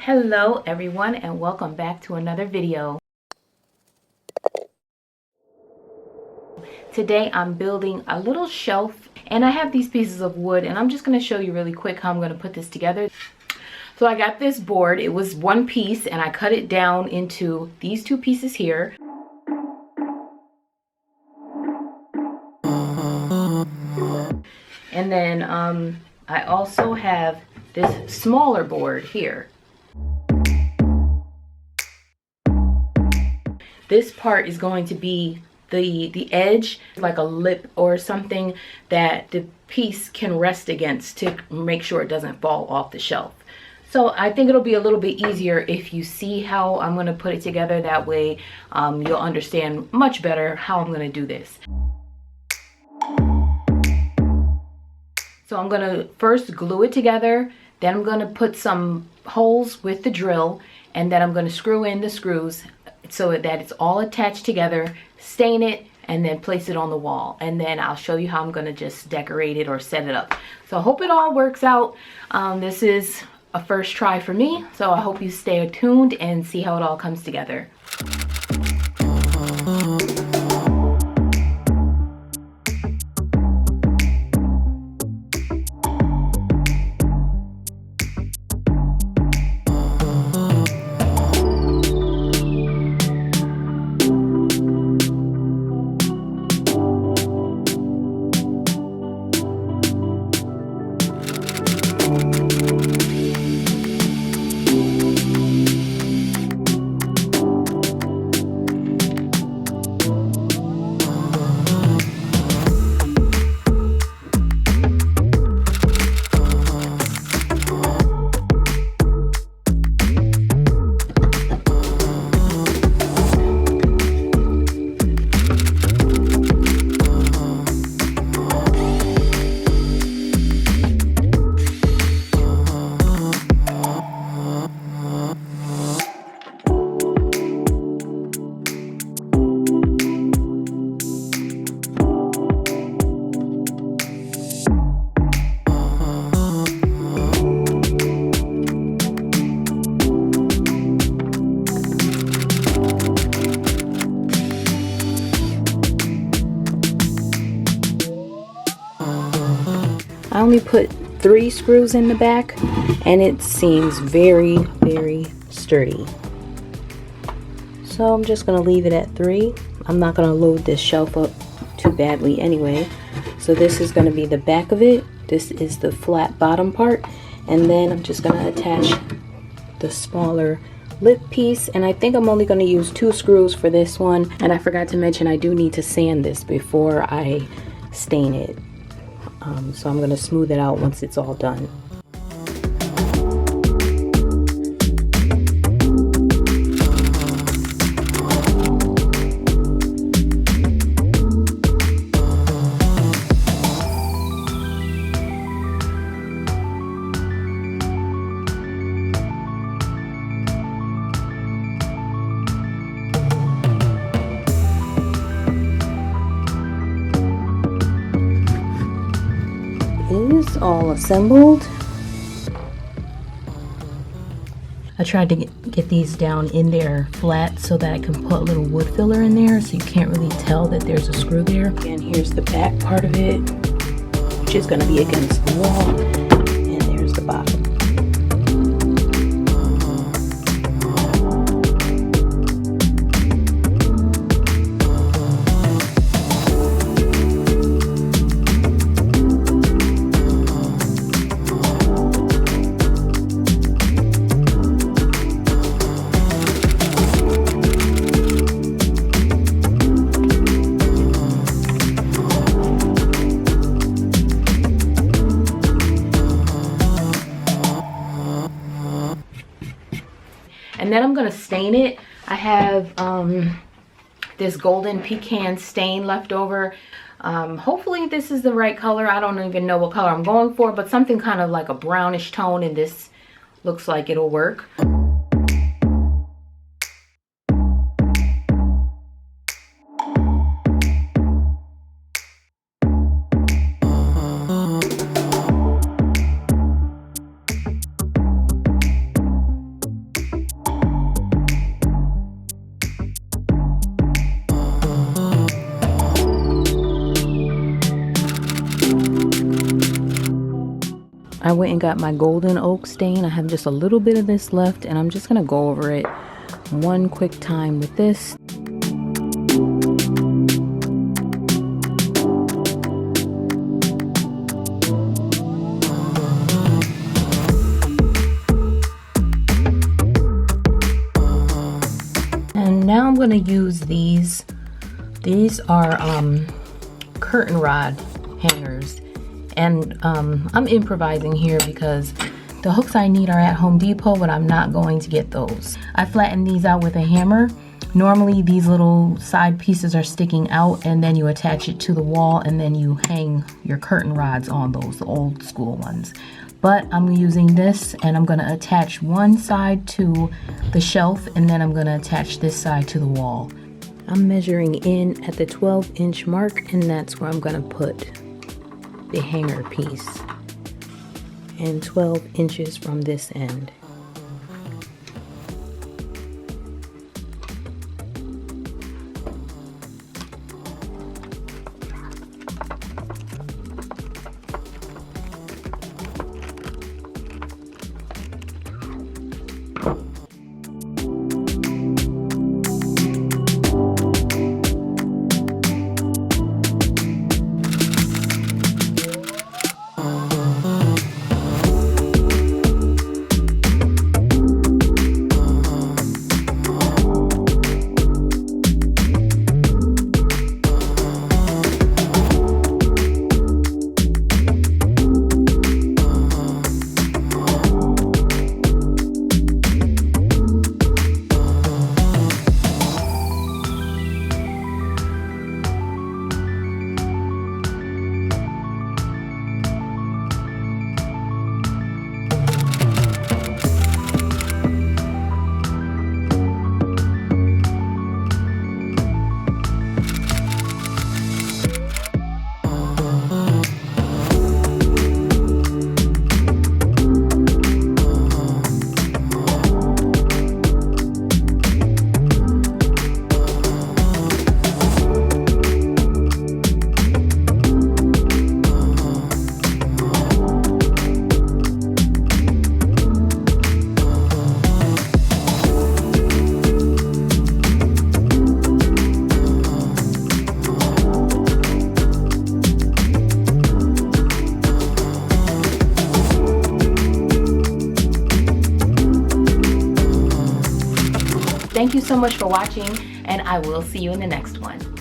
Hello everyone, and welcome back to another video. Today I'm building a little shelf, and I have these pieces of wood, and I'm just going to show you really quick how I'm going to put this together. So I got this board. It was one piece, and I cut it down into these two pieces here. And then I also have this smaller board here. This part is going to be the edge, like a lip or something that the piece can rest against to make sure it doesn't fall off the shelf. So I think it'll be a little bit easier if you see how I'm going to put it together. That way you'll understand much better how I'm going to do this. So I'm going to first glue it together, then I'm going to put some holes with the drill, and then I'm going to screw in the screws so that it's all attached together, stain it, and then place it on the wall. And then I'll show you how I'm going to just decorate it or set it up. So I hope it all works out. This is a first try for me, so I hope you stay tuned and see how it all comes together. I only put 3 screws in the back, and it seems very, very sturdy. So I'm just going to leave it at 3. I'm not going to load this shelf up too badly anyway. So this is going to be the back of it. This is the flat bottom part. And then I'm just going to attach the smaller lip piece. And I think I'm only going to use 2 screws for this one. And I forgot to mention I do need to sand this before I stain it. So I'm going to smooth it out once it's all done. Is all assembled. I tried to get these down in there flat so that I can put a little wood filler in there so you can't really tell that there's a screw there. And here's the back part of it, which is going to be against the wall, and there's the bottom. And then I'm going to stain it. I have this golden pecan stain left over. Hopefully this is the right color. I don't even know what color I'm going for, but something kind of like a brownish tone, and this looks like it'll work. I went and got my golden oak stain. I have just a little bit of this left, and I'm just gonna go over it one quick time with this. And now I'm gonna use these. These are curtain rod hangers, and I'm improvising here because the hooks I need are at Home Depot, but I'm not going to get those. I flattened these out with a hammer. Normally these little side pieces are sticking out, and then you attach it to the wall, and then you hang your curtain rods on those, the old school ones. But I'm using this, and I'm gonna attach one side to the shelf, and then I'm gonna attach this side to the wall. I'm measuring in at the 12-inch mark, and that's where I'm gonna put the hanger piece, and 12 inches from this end. Thank you so much for watching, and I will see you in the next one.